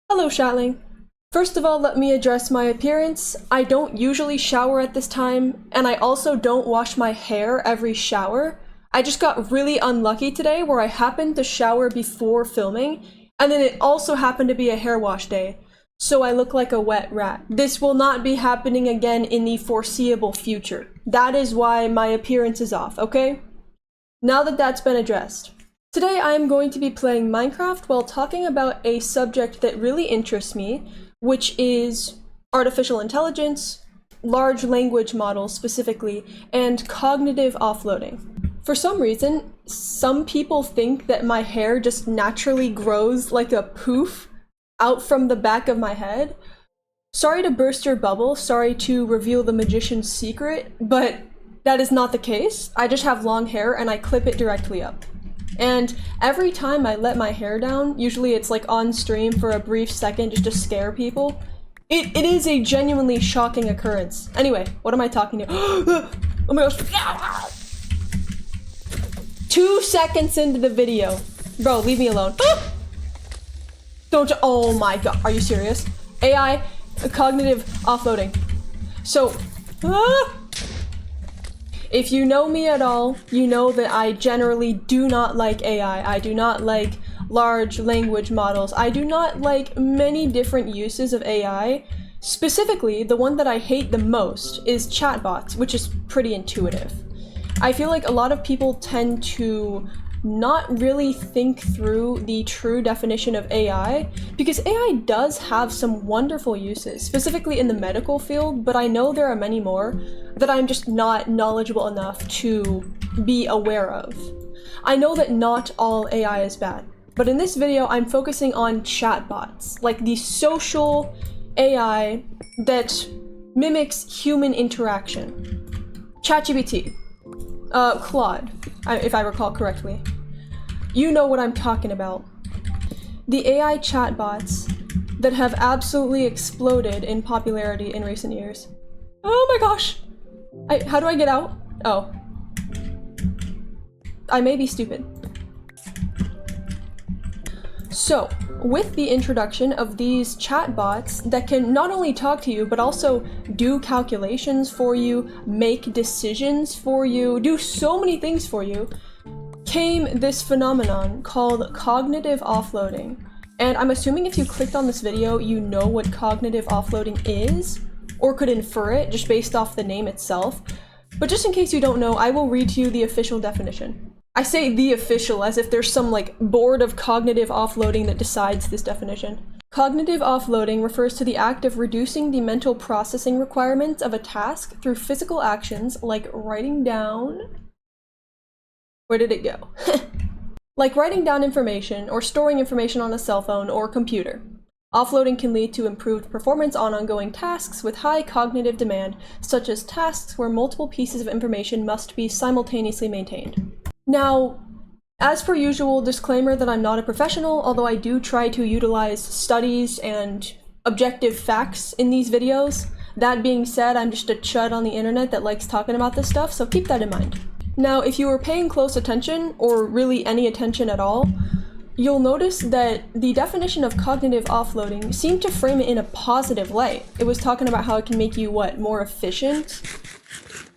Hello, Shatling. First of all, let me address my appearance. I don't usually shower at this time, and I also don't wash my hair every shower. I just got really unlucky today where I happened to shower before filming, and then it also happened to be a hair wash day, so I look like a wet rat. This will not be happening again in the foreseeable future. That is why my appearance is off, okay? Now that that's been addressed. Today I am going to be playing Minecraft while talking about a subject that really interests me, which is artificial intelligence, large language models specifically, and cognitive offloading. For some reason, some people think that my hair just naturally grows like a poof out from the back of my head. Sorry to burst your bubble, sorry to reveal the magician's secret, but that is not the case. I just have long hair and I clip it directly up. And every time I let my hair down, usually it's like on stream for a brief second just to scare people, it is a genuinely shocking occurrence. Anyway, what am I talking to? Oh my gosh. 2 seconds into the video. Bro, leave me alone. Don't you- oh my god, are you serious? AI, cognitive offloading. So, if you know me at all, you know that I generally do not like AI. I do not like large language models. I do not like many different uses of AI. Specifically, the one that I hate the most is chatbots, which is pretty intuitive. I feel like a lot of people tend to not really think through the true definition of AI, because AI does have some wonderful uses, specifically in the medical field, but I know there are many more that I'm just not knowledgeable enough to be aware of. I know that not all AI is bad, but in this video I'm focusing on chatbots, like the social AI that mimics human interaction. ChatGPT, Claude, if I recall correctly. You know what I'm talking about. The AI chatbots that have absolutely exploded in popularity in recent years. Oh my gosh! How do I get out? Oh. I may be stupid. So, with the introduction of these chatbots that can not only talk to you, but also do calculations for you, make decisions for you, do so many things for you, came this phenomenon called cognitive offloading. And I'm assuming if you clicked on this video, you know what cognitive offloading is, or could infer it just based off the name itself. But just in case you don't know, I will read to you the official definition. I say the official as if there's some like board of cognitive offloading that decides this definition. Cognitive offloading refers to the act of reducing the mental processing requirements of a task through physical actions like writing down... Where did it go? Like writing down information or storing information on a cell phone or computer. Offloading can lead to improved performance on ongoing tasks with high cognitive demand, such as tasks where multiple pieces of information must be simultaneously maintained. Now, as per usual, disclaimer that I'm not a professional, although I do try to utilize studies and objective facts in these videos. That being said, I'm just a chud on the internet that likes talking about this stuff, so keep that in mind. Now, if you were paying close attention, or really any attention at all, you'll notice that the definition of cognitive offloading seemed to frame it in a positive light. It was talking about how it can make you, more efficient?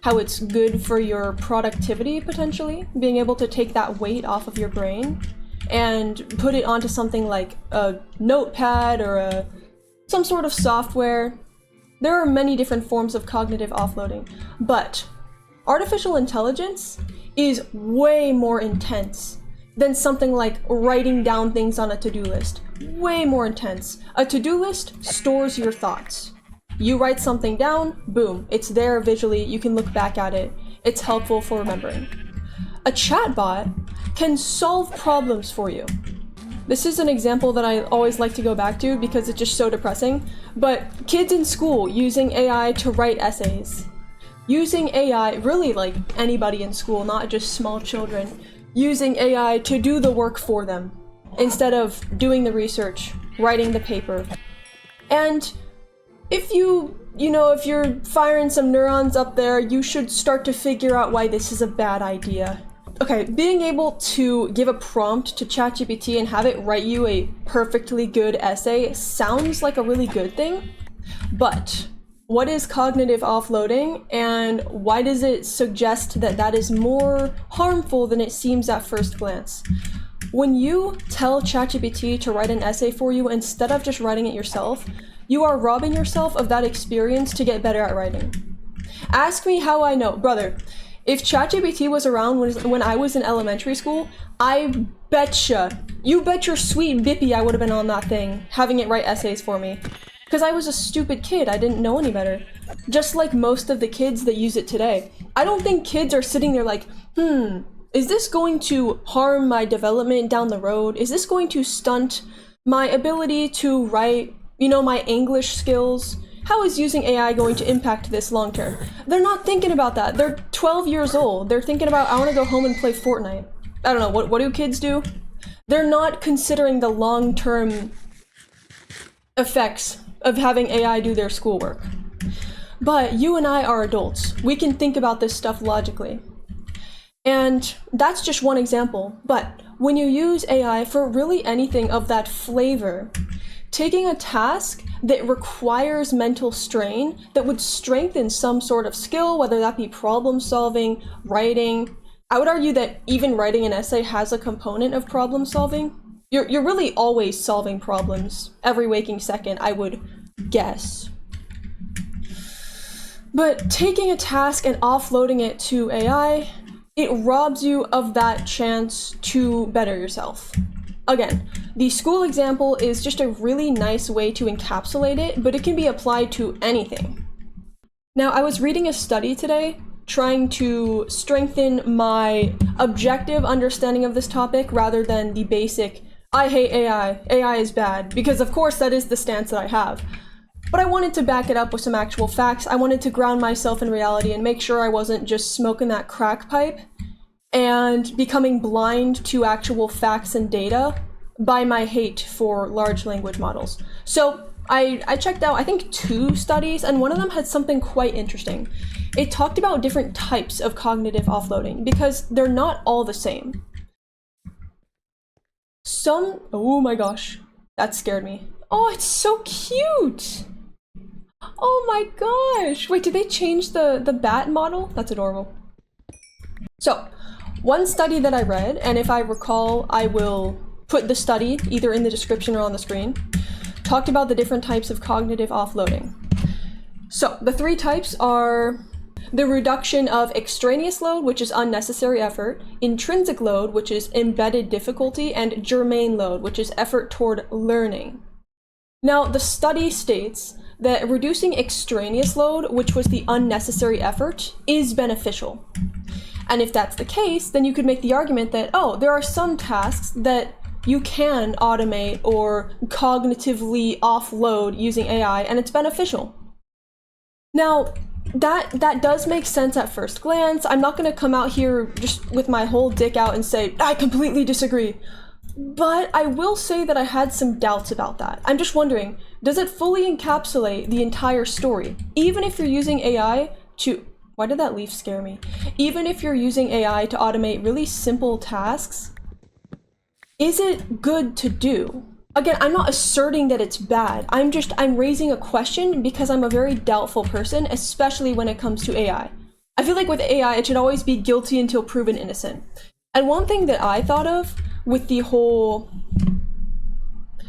How it's good for your productivity, potentially? Being able to take that weight off of your brain and put it onto something like a notepad or some sort of software. There are many different forms of cognitive offloading, but artificial intelligence is way more intense than something like writing down things on a to-do list. Way more intense. A to-do list stores your thoughts. You write something down, boom, it's there visually, you can look back at it. It's helpful for remembering. A chatbot can solve problems for you. This is an example that I always like to go back to because it's just so depressing, but kids in school using AI to write essays. Using AI, really like anybody in school, not just small children, using AI to do the work for them, instead of doing the research, writing the paper. And if if you're firing some neurons up there, you should start to figure out why this is a bad idea. Okay, being able to give a prompt to ChatGPT and have it write you a perfectly good essay sounds like a really good thing, but what is cognitive offloading, and why does it suggest that that is more harmful than it seems at first glance? When you tell ChatGPT to write an essay for you instead of just writing it yourself, you are robbing yourself of that experience to get better at writing. Ask me how I know. Brother, if ChatGPT was around when I was in elementary school, I betcha, you bet your sweet bippy I would have been on that thing, having it write essays for me. Because I was a stupid kid, I didn't know any better. Just like most of the kids that use it today. I don't think kids are sitting there like, is this going to harm my development down the road? Is this going to stunt my ability to write, my English skills? How is using AI going to impact this long term? They're not thinking about that. They're 12 years old. They're thinking about, I want to go home and play Fortnite. I don't know, what do kids do? They're not considering the long-term effects of having AI do their schoolwork. But you and I are adults. We can think about this stuff logically. And that's just one example. But when you use AI for really anything of that flavor, taking a task that requires mental strain that would strengthen some sort of skill, whether that be problem solving, writing. I would argue that even writing an essay has a component of problem solving. You're really always solving problems every waking second, I would guess. But taking a task and offloading it to AI, it robs you of that chance to better yourself. Again, the school example is just a really nice way to encapsulate it, but it can be applied to anything. Now, I was reading a study today trying to strengthen my objective understanding of this topic rather than the basic, I hate AI, AI is bad, because of course that is the stance that I have. But I wanted to back it up with some actual facts. I wanted to ground myself in reality and make sure I wasn't just smoking that crack pipe and becoming blind to actual facts and data by my hate for large language models. So I checked out, I think, 2 studies, and one of them had something quite interesting. It talked about different types of cognitive offloading because they're not all the same. Oh my gosh, that scared me. Oh, it's so cute. Oh my gosh. Wait, did they change the bat model? That's adorable. So, one study that I read, and if I recall, I will put the study either in the description or on the screen, talked about the different types of cognitive offloading. So, the 3 types are the reduction of extraneous load, which is unnecessary effort, intrinsic load, which is embedded difficulty, and germane load, which is effort toward learning. Now, the study states that reducing extraneous load, which was the unnecessary effort, is beneficial. And if that's the case, then you could make the argument that, oh, there are some tasks that you can automate or cognitively offload using AI, and it's beneficial. Now, that does make sense at first glance. I'm not going to come out here just with my whole dick out and say, I completely disagree. But I will say that I had some doubts about that. I'm just wondering, does it fully encapsulate the entire story? Even if you're using AI to... Why did that leaf scare me? Even if you're using AI to automate really simple tasks, is it good to do? Again, I'm not asserting that it's bad. I'm raising a question because I'm a very doubtful person, especially when it comes to AI. I feel like with AI, it should always be guilty until proven innocent. And one thing that I thought of with the whole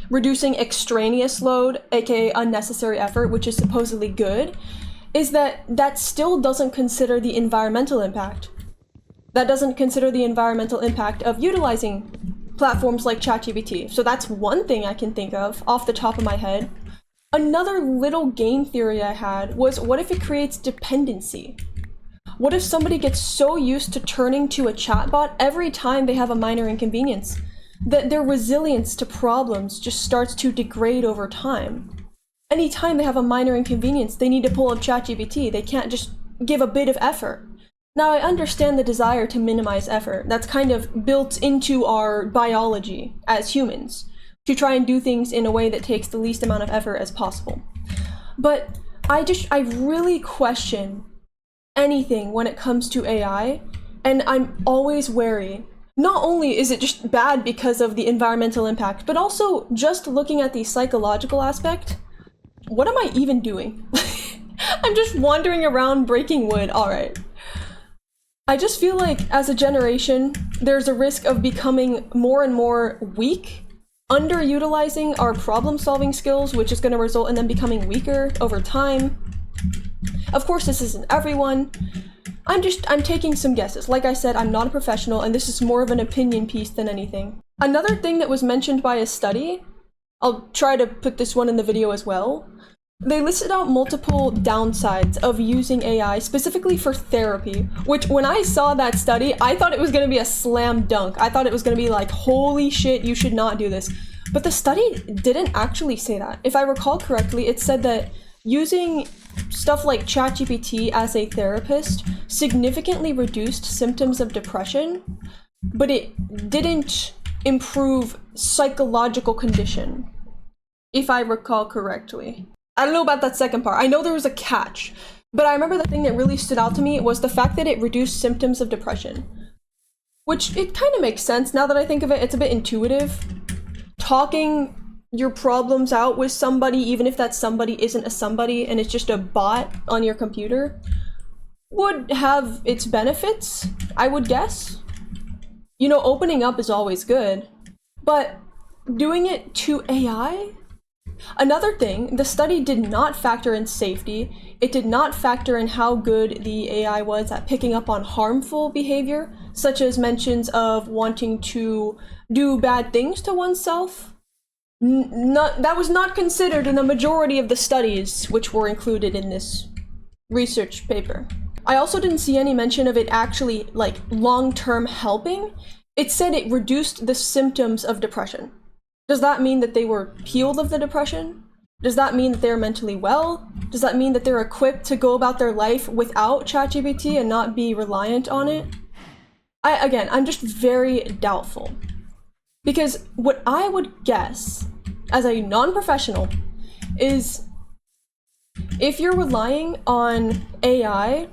reducing extraneous load, aka unnecessary effort, which is supposedly good, is that still doesn't consider the environmental impact. That doesn't consider the environmental impact of utilizing platforms like ChatGPT. So that's one thing I can think of off the top of my head. Another little game theory I had was, what if it creates dependency? What if somebody gets so used to turning to a chatbot every time they have a minor inconvenience that their resilience to problems just starts to degrade over time? Anytime they have a minor inconvenience, they need to pull up ChatGPT. They can't just give a bit of effort. Now, I understand the desire to minimize effort. That's kind of built into our biology as humans, to try and do things in a way that takes the least amount of effort as possible. But I really question anything when it comes to AI And I'm always wary. Not only is it just bad because of the environmental impact, but also just looking at the psychological aspect, what am I even doing? I'm just wandering around breaking wood. All right. I just feel like as a generation, there's a risk of becoming more and more weak, underutilizing our problem-solving skills, which is going to result in them becoming weaker over time. Of course, this isn't everyone. I'm taking some guesses. Like I said, I'm not a professional, and this is more of an opinion piece than anything. Another thing that was mentioned by a study, I'll try to put this one in the video as well. They listed out multiple downsides of using AI specifically for therapy, which when I saw that study, I thought it was going to be a slam dunk. I thought it was going to be like, holy shit, you should not do this. But the study didn't actually say that. If I recall correctly, it said that using stuff like ChatGPT as a therapist significantly reduced symptoms of depression, but it didn't improve psychological condition, if I recall correctly. I don't know about that second part. I know there was a catch, but I remember the thing that really stood out to me was the fact that it reduced symptoms of depression, which it kind of makes sense now that I think of it. It's a bit intuitive. Talking your problems out with somebody, even if that somebody isn't a somebody and it's just a bot on your computer, would have its benefits, I would guess. You know, opening up is always good, but doing it to AI? Another thing, the study did not factor in safety. It did not factor in how good the AI was at picking up on harmful behavior, such as mentions of wanting to do bad things to oneself. That was not considered in the majority of the studies which were included in this research paper. I also didn't see any mention of it actually, like, long-term helping. It said it reduced the symptoms of depression. Does that mean that they were healed of the depression? Does that mean that they're mentally well? Does that mean that they're equipped to go about their life without ChatGPT and not be reliant on it? I'm just very doubtful. Because what I would guess, as a non-professional, is if you're relying on AI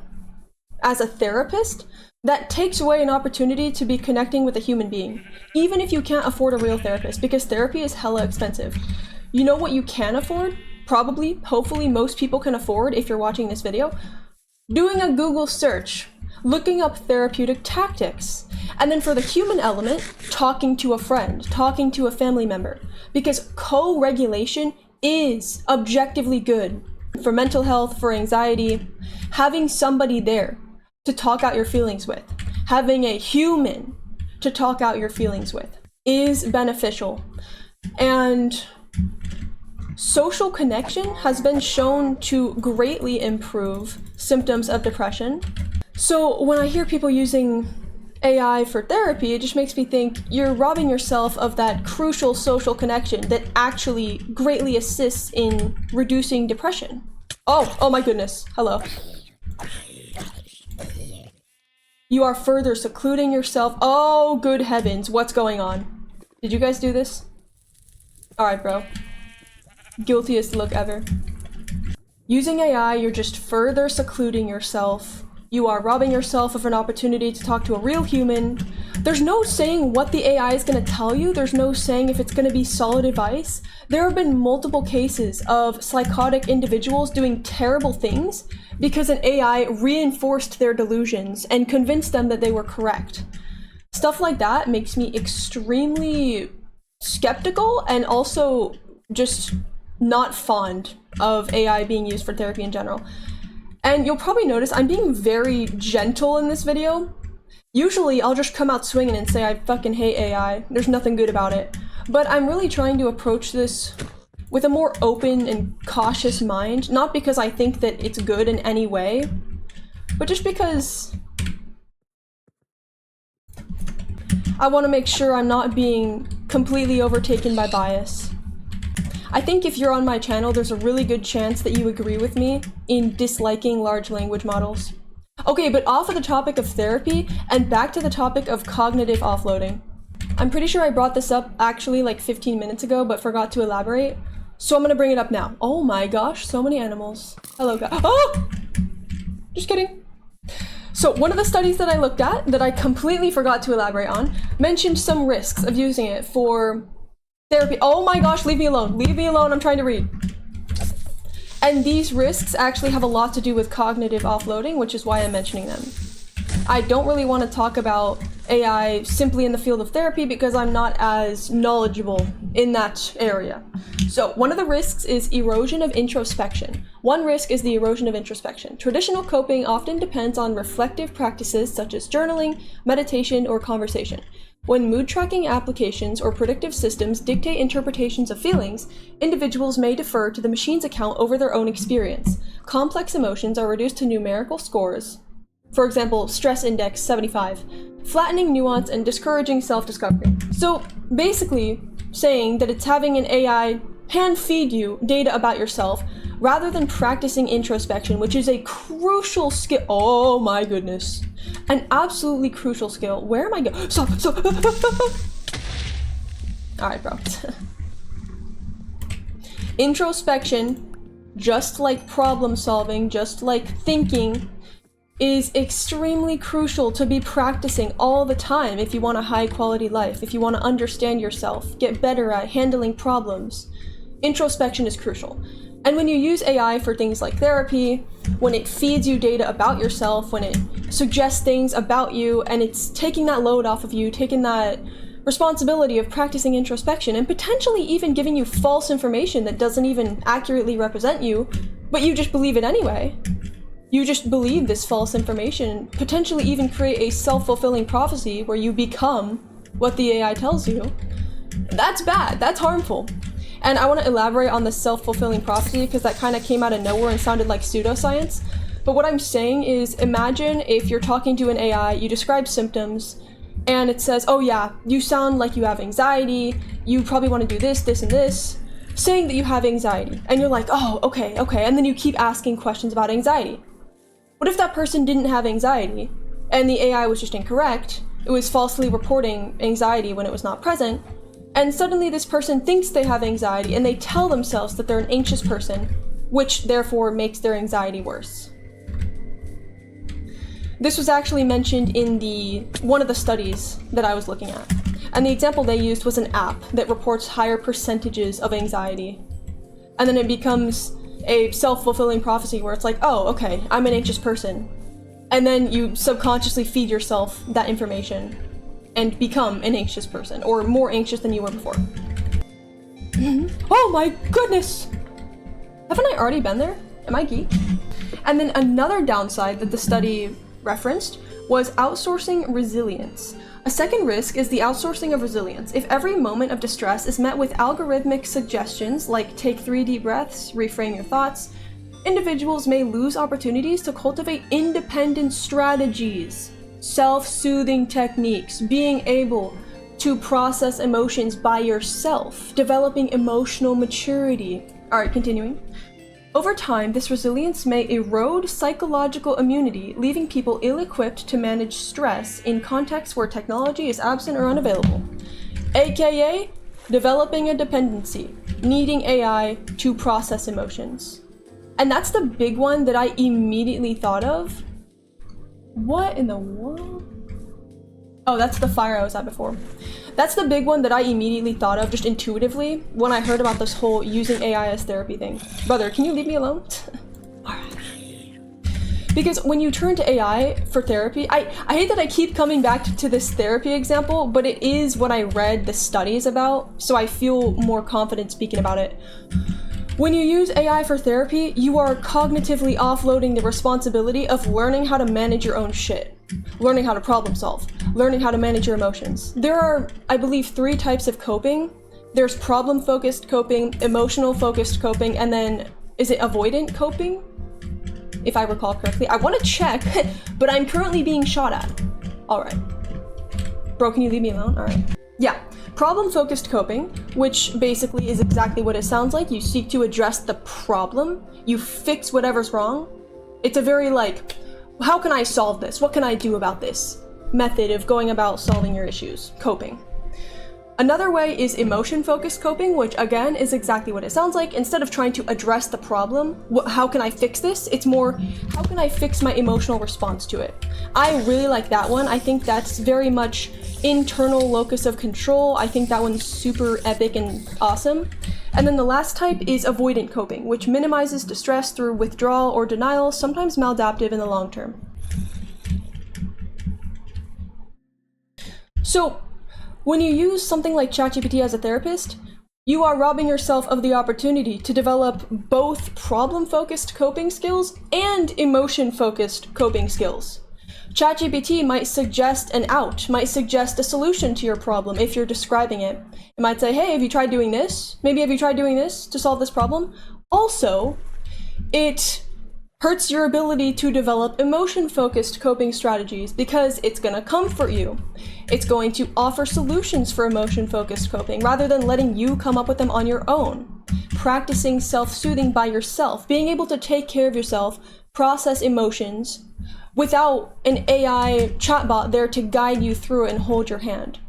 as a therapist, that takes away an opportunity to be connecting with a human being, even if you can't afford a real therapist, because therapy is hella expensive. You know what you can afford? Probably, hopefully most people can afford if you're watching this video. Doing a Google search, looking up therapeutic tactics, and then for the human element, talking to a friend, talking to a family member, because co-regulation is objectively good for mental health, for anxiety. Having somebody there to talk out your feelings with, having a human to talk out your feelings with is beneficial. And social connection has been shown to greatly improve symptoms of depression. So when I hear people using AI for therapy, it just makes me think you're robbing yourself of that crucial social connection that actually greatly assists in reducing depression. Oh my goodness, hello. You are further secluding yourself. Oh, good heavens, what's going on? Did you guys do this? Alright, bro. Guiltiest look ever. Using AI, you're just further secluding yourself. You are robbing yourself of an opportunity to talk to a real human. There's no saying what the AI is going to tell you. There's no saying if it's going to be solid advice. There have been multiple cases of psychotic individuals doing terrible things because an AI reinforced their delusions and convinced them that they were correct. Stuff like that makes me extremely skeptical and also just not fond of AI being used for therapy in general. And you'll probably notice I'm being very gentle in this video. Usually I'll just come out swinging and say I fucking hate AI. There's nothing good about it. But I'm really trying to approach this with a more open and cautious mind, not because I think that it's good in any way, but just because I want to make sure I'm not being completely overtaken by bias. I think if you're on my channel, there's a really good chance that you agree with me in disliking large language models. Okay, but off of the topic of therapy and back to the topic of cognitive offloading. I'm pretty sure I brought this up actually like 15 minutes ago, but forgot to elaborate. So I'm gonna bring it up now. Oh my gosh, so many animals. Hello, guys. Oh! Just kidding. So one of the studies that I looked at, that I completely forgot to elaborate on, mentioned some risks of using it for therapy. Oh my gosh, leave me alone. Leave me alone, I'm trying to read. And these risks actually have a lot to do with cognitive offloading, which is why I'm mentioning them. I don't really want to talk about AI simply in the field of therapy because I'm not as knowledgeable in that area. So one of the risks is erosion of introspection. One risk is the erosion of introspection. Traditional coping often depends on reflective practices such as journaling, meditation, or conversation. When mood tracking applications or predictive systems dictate interpretations of feelings, individuals may defer to the machine's account over their own experience. Complex emotions are reduced to numerical scores. For example, stress index 75, flattening nuance and discouraging self-discovery. So basically saying that it's having an AI hand feed you data about yourself rather than practicing introspection, which is a crucial skill. Oh my goodness. An absolutely crucial skill. Where am I going? Stop. Alright, bro. Introspection, just like problem solving, just like thinking, is extremely crucial to be practicing all the time if you want a high quality life, if you want to understand yourself, get better at handling problems. Introspection is crucial. And when you use AI for things like therapy, when it feeds you data about yourself, when it suggests things about you, and it's taking that load off of you, taking that responsibility of practicing introspection, and potentially even giving you false information that doesn't even accurately represent you, but you just believe it anyway. You just believe this false information, potentially even create a self-fulfilling prophecy where you become what the AI tells you. That's bad, that's harmful. And I want to elaborate on the self-fulfilling prophecy because that kind of came out of nowhere and sounded like pseudoscience. But what I'm saying is, imagine if you're talking to an AI, you describe symptoms, and it says, oh yeah, you sound like you have anxiety, you probably want to do this, this, and this, saying that you have anxiety. And you're like, oh, okay, and then you keep asking questions about anxiety. What if that person didn't have anxiety, and the AI was just incorrect, it was falsely reporting anxiety when it was not present, and suddenly this person thinks they have anxiety and they tell themselves that they're an anxious person, which therefore makes their anxiety worse. This was actually mentioned in one of the studies that I was looking at. And the example they used was an app that reports higher percentages of anxiety. And then it becomes a self-fulfilling prophecy where it's like, oh, okay, I'm an anxious person. And then you subconsciously feed yourself that information and become an anxious person, or more anxious than you were before. Oh my goodness! Haven't I already been there? Am I geek? And then another downside that the study referenced was outsourcing resilience. A second risk is the outsourcing of resilience. If every moment of distress is met with algorithmic suggestions like take 3 deep breaths, reframe your thoughts, individuals may lose opportunities to cultivate independent strategies, self-soothing techniques, being able to process emotions by yourself, developing emotional maturity. Alright, continuing. Over time, this resilience may erode psychological immunity, leaving people ill-equipped to manage stress in contexts where technology is absent or unavailable. AKA, developing a dependency, needing AI to process emotions. And that's the big one that I immediately thought of. What in the world? Oh, that's the fire I was at before. That's the big one that I immediately thought of just intuitively when I heard about this whole using AI as therapy thing. Brother, can you leave me alone? Alright. Because when you turn to AI for therapy, I hate that I keep coming back to this therapy example, but it is what I read the studies about, so I feel more confident speaking about it. When you use AI for therapy, you are cognitively offloading the responsibility of learning how to manage your own shit. Learning how to problem solve. Learning how to manage your emotions. There are, I believe, 3 types of coping. There's problem-focused coping, emotional-focused coping, and then, is it avoidant coping? If I recall correctly. I want to check, but I'm currently being shot at. Alright. Bro, can you leave me alone? Alright. Yeah. Problem-focused coping, which basically is exactly what it sounds like. You seek to address the problem. You fix whatever's wrong. It's a very like, how can I solve this? What can I do about this? Method of going about solving your issues. Coping. Another way is emotion-focused coping, which again is exactly what it sounds like. Instead of trying to address the problem, how can I fix this? It's more, how can I fix my emotional response to it? I really like that one. I think that's very much internal locus of control. I think that one's super epic and awesome. And then the last type is avoidant coping, which minimizes distress through withdrawal or denial, sometimes maladaptive in the long term. So, when you use something like ChatGPT as a therapist, you are robbing yourself of the opportunity to develop both problem-focused coping skills and emotion-focused coping skills. ChatGPT might suggest an out, might suggest a solution to your problem if you're describing it. It might say, hey, have you tried doing this? Maybe have you tried doing this to solve this problem? Also, it hurts your ability to develop emotion-focused coping strategies because it's gonna comfort you. It's going to offer solutions for emotion-focused coping rather than letting you come up with them on your own. Practicing self-soothing by yourself, being able to take care of yourself, process emotions, without an AI chatbot there to guide you through it and hold your hand.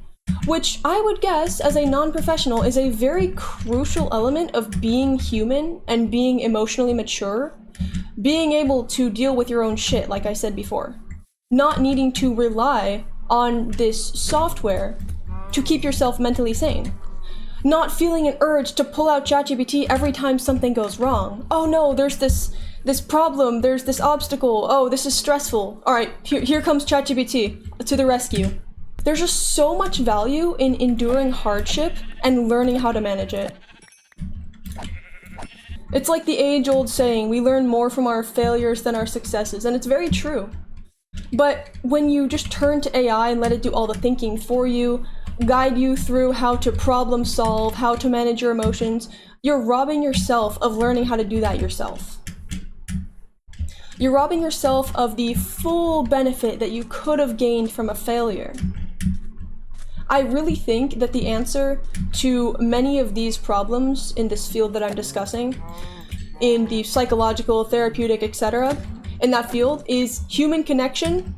Which I would guess, as a non-professional, is a very crucial element of being human and being emotionally mature. Being able to deal with your own shit, like I said before. Not needing to rely on this software to keep yourself mentally sane. Not feeling an urge to pull out ChatGPT every time something goes wrong. Oh no, there's this problem, there's this obstacle, oh, this is stressful. Alright, here comes ChatGPT to the rescue. There's just so much value in enduring hardship and learning how to manage it. It's like the age-old saying, we learn more from our failures than our successes, and it's very true. But when you just turn to AI and let it do all the thinking for you, guide you through how to problem solve, how to manage your emotions, you're robbing yourself of learning how to do that yourself. You're robbing yourself of the full benefit that you could have gained from a failure. I really think that the answer to many of these problems in this field that I'm discussing, in the psychological, therapeutic, etc., in that field is human connection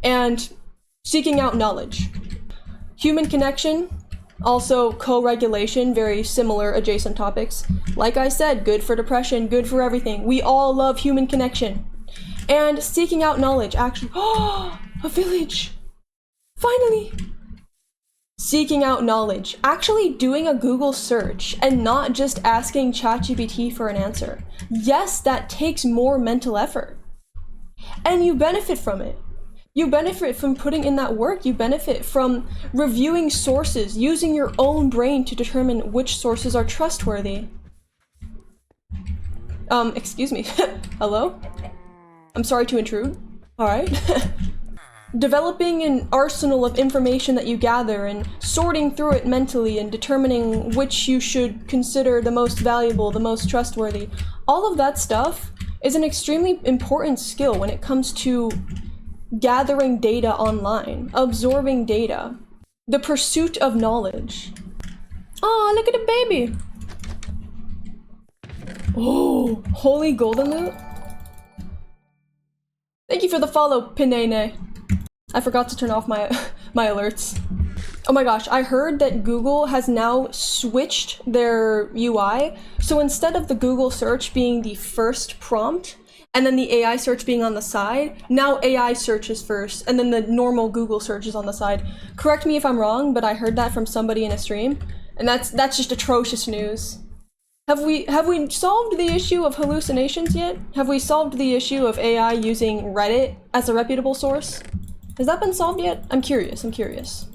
and seeking out knowledge. Human connection, also co-regulation, very similar adjacent topics. Like I said, good for depression, good for everything. We all love human connection. And seeking out knowledge, actually, oh, a village! Finally! Seeking out knowledge, actually doing a Google search and not just asking ChatGPT for an answer. Yes, that takes more mental effort. And you benefit from it. You benefit from putting in that work. You benefit from reviewing sources, using your own brain to determine which sources are trustworthy. Excuse me. Hello? I'm sorry to intrude. Alright. Developing an arsenal of information that you gather and sorting through it mentally and determining which you should consider the most valuable, the most trustworthy. All of that stuff is an extremely important skill when it comes to gathering data online, absorbing data, the pursuit of knowledge. Oh, look at the baby! Oh, holy golden loot? Thank you for the follow, Pinene. I forgot to turn off my alerts. Oh my gosh, I heard that Google has now switched their UI. So instead of the Google search being the first prompt, and then the AI search being on the side, now AI search is first, and then the normal Google search is on the side. Correct me if I'm wrong, but I heard that from somebody in a stream, and that's just atrocious news. Have we solved the issue of hallucinations yet? Have we solved the issue of AI using Reddit as a reputable source? Has that been solved yet? I'm curious.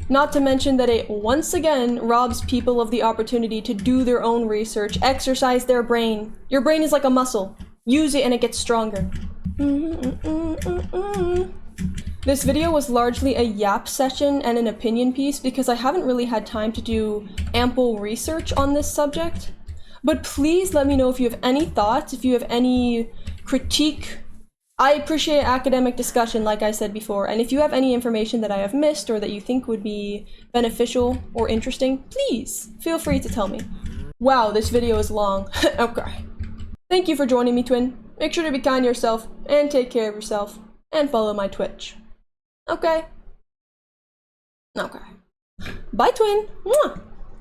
Not to mention that it once again robs people of the opportunity to do their own research, exercise their brain. Your brain is like a muscle. Use it and it gets stronger. This video was largely a yap session and an opinion piece because I haven't really had time to do ample research on this subject. But please let me know if you have any thoughts, if you have any critique. I appreciate academic discussion, like I said before, and if you have any information that I have missed or that you think would be beneficial or interesting, please feel free to tell me. Wow, this video is long. Okay. Thank you for joining me, Twin. Make sure to be kind to yourself, and take care of yourself, and follow my Twitch. Okay. Okay. Bye, twin. Mwah.